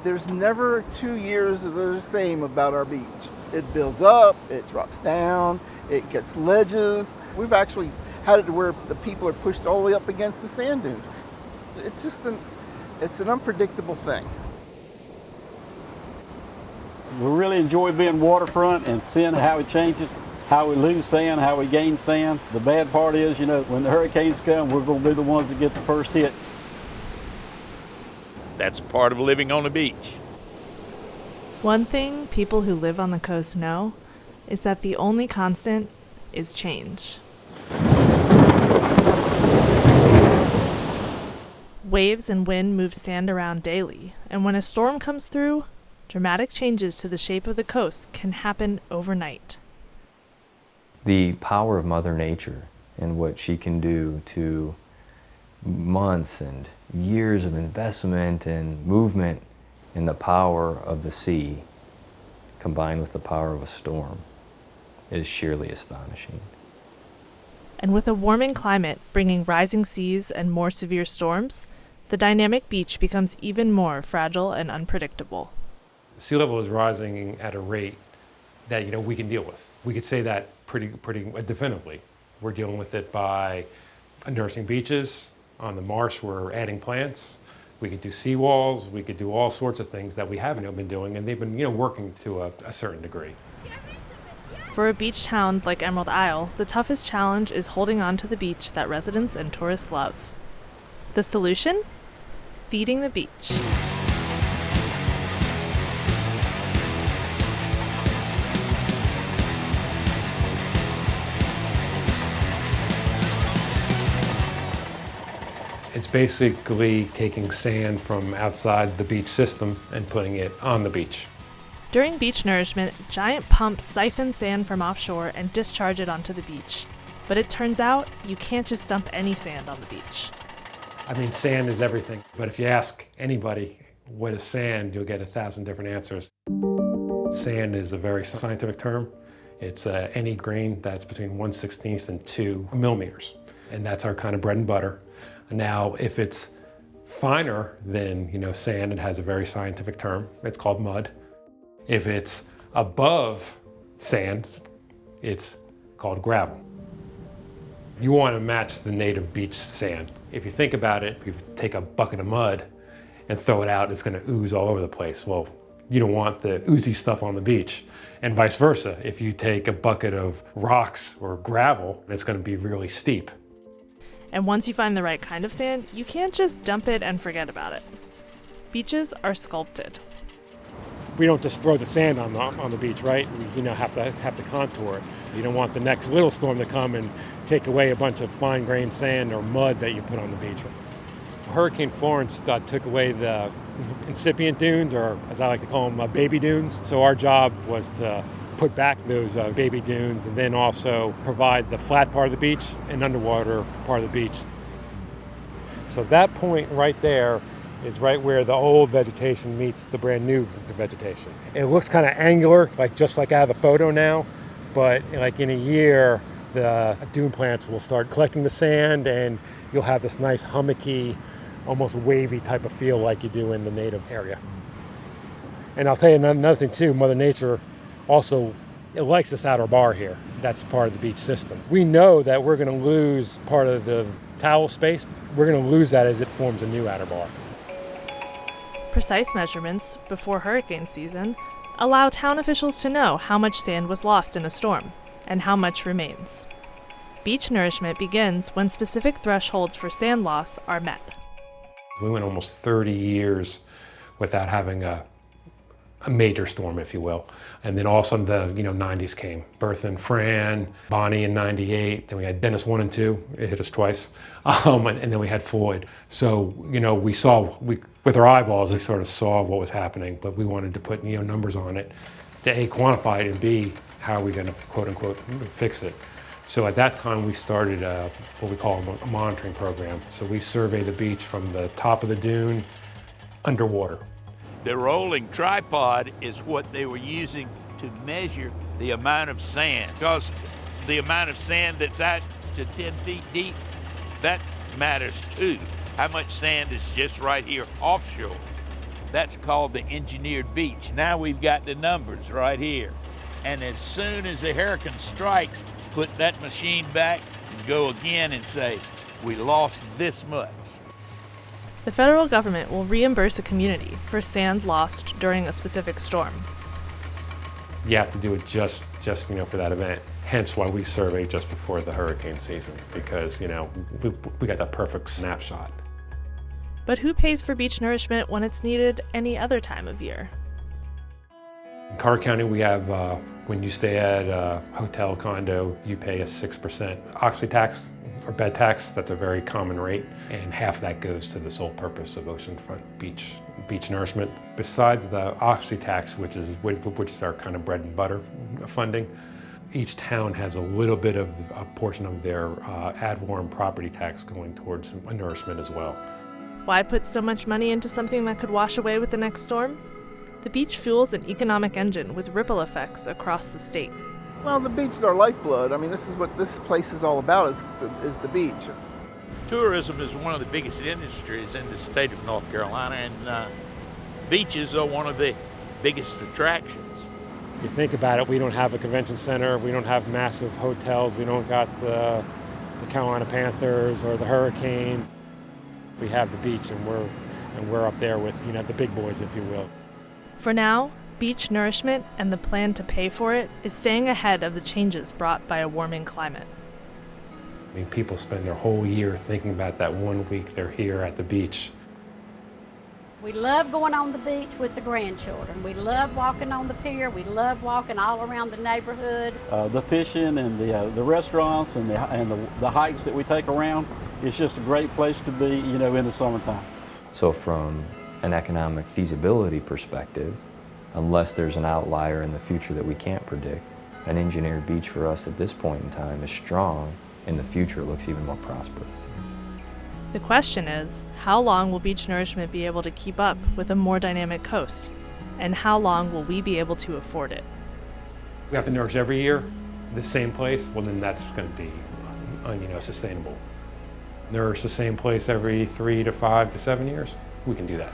There's never 2 years that are the same about our beach. It builds up, it drops down, it gets ledges. We've actually had it to where the people are pushed all the way up against the sand dunes. It's just it's an unpredictable thing. We really enjoy being waterfront and seeing how it changes, how we lose sand, how we gain sand. The bad part is, when the hurricanes come, we're going to be the ones that get the first hit. That's part of living on the beach. One thing people who live on the coast know is that the only constant is change. Waves and wind move sand around daily, and when a storm comes through, dramatic changes to the shape of the coast can happen overnight. The power of Mother Nature and what she can do to months and years of investment and movement in the power of the sea, combined with the power of a storm, is sheerly astonishing. And with a warming climate bringing rising seas and more severe storms, the dynamic beach becomes even more fragile and unpredictable. Sea level is rising at a rate that we can deal with. We could say that pretty definitively. We're dealing with it by nourishing beaches. On the marsh, we're adding plants. We could do seawalls. We could do all sorts of things that we haven't been doing, and they've been working to a certain degree. For a beach town like Emerald Isle, the toughest challenge is holding on to the beach that residents and tourists love. The solution? Feeding the beach. It's basically taking sand from outside the beach system and putting it on the beach. During beach nourishment, giant pumps siphon sand from offshore and discharge it onto the beach. But it turns out you can't just dump any sand on the beach. Sand is everything. But if you ask anybody what is sand, you'll get 1,000 different answers. Sand is a very scientific term. It's any grain that's between 1/16 and 2 millimeters. And that's our kind of bread and butter. Now, if it's finer than sand, it has a very scientific term. It's called mud. If it's above sand, it's called gravel. You want to match the native beach sand. If you think about it, if you take a bucket of mud and throw it out, it's going to ooze all over the place. Well, you don't want the oozy stuff on the beach. And vice versa. If you take a bucket of rocks or gravel, it's going to be really steep. And once you find the right kind of sand, you can't just dump it and forget about it. Beaches are sculpted. We don't just throw the sand on the beach, right? We have to contour it. You don't want the next little storm to come and take away a bunch of fine-grained sand or mud that you put on the beach. Hurricane Florence took away the incipient dunes, or as I like to call them, baby dunes. So our job was to put back those baby dunes and then also provide the flat part of the beach and underwater part of the beach. So that point right there is right where the old vegetation meets the brand new vegetation. It looks kind of angular, just like out of the photo now, but in a year, the dune plants will start collecting the sand and you'll have this nice hummocky, almost wavy type of feel like you do in the native area. And I'll tell you another thing too, Mother Nature also, it likes this outer bar here. That's part of the beach system. We know that we're going to lose part of the towel space. We're going to lose that as it forms a new outer bar. Precise measurements before hurricane season allow town officials to know how much sand was lost in a storm and how much remains. Beach nourishment begins when specific thresholds for sand loss are met. We went almost 30 years without having a major storm, if you will. And then all of a sudden the 90s came. Bertha and Fran, Bonnie in 98, then we had Dennis 1 and 2, it hit us twice. And then we had Floyd. So, with our eyeballs, we sort of saw what was happening, but we wanted to put, numbers on it to A, quantify it, and B, how are we going to, quote unquote, fix it. So at that time, we started what we call a monitoring program. So we survey the beach from the top of the dune underwater. The rolling tripod is what they were using to measure the amount of sand, because the amount of sand that's out to 10 feet deep, that matters too. How much sand is just right here offshore? That's called the engineered beach. Now we've got the numbers right here. And as soon as a hurricane strikes, put that machine back and go again and say, we lost this much. The federal government will reimburse a community for sand lost during a specific storm. You have to do it just for that event. Hence why we survey just before the hurricane season, because we got that perfect snapshot. But who pays for beach nourishment when it's needed any other time of year? In Carter County, we have, when you stay at a hotel condo, you pay a 6% occupancy tax or bed tax. That's a very common rate, and half of that goes to the sole purpose of oceanfront beach nourishment. Besides the occupancy tax, which is our kind of bread and butter funding, each town has a little bit of a portion of their ad valorem property tax going towards nourishment as well. Why put so much money into something that could wash away with the next storm? The beach fuels an economic engine with ripple effects across the state. Well, the beach is our lifeblood. I mean, this is what this place is all about, is the beach. Tourism is one of the biggest industries in the state of North Carolina, and beaches are one of the biggest attractions. You think about it, we don't have a convention center, we don't have massive hotels, we don't got the Carolina Panthers or the Hurricanes. We have the beach, and we're up there with the big boys, if you will. For now, beach nourishment and the plan to pay for it is staying ahead of the changes brought by a warming climate. I mean, people spend their whole year thinking about that 1 week they're here at the beach. We love going on the beach with the grandchildren. We love walking on the pier. We love walking all around the neighborhood. The fishing and the restaurants and the hikes that we take around, it's just a great place to be, in the summertime. So from an economic feasibility perspective, unless there's an outlier in the future that we can't predict, an engineered beach for us at this point in time is strong. In the future, it looks even more prosperous. The question is, how long will beach nourishment be able to keep up with a more dynamic coast? And how long will we be able to afford it? We have to nourish every year, the same place, well then that's going to be sustainable. Nourish the same place every 3 to 5 to 7 years, we can do that.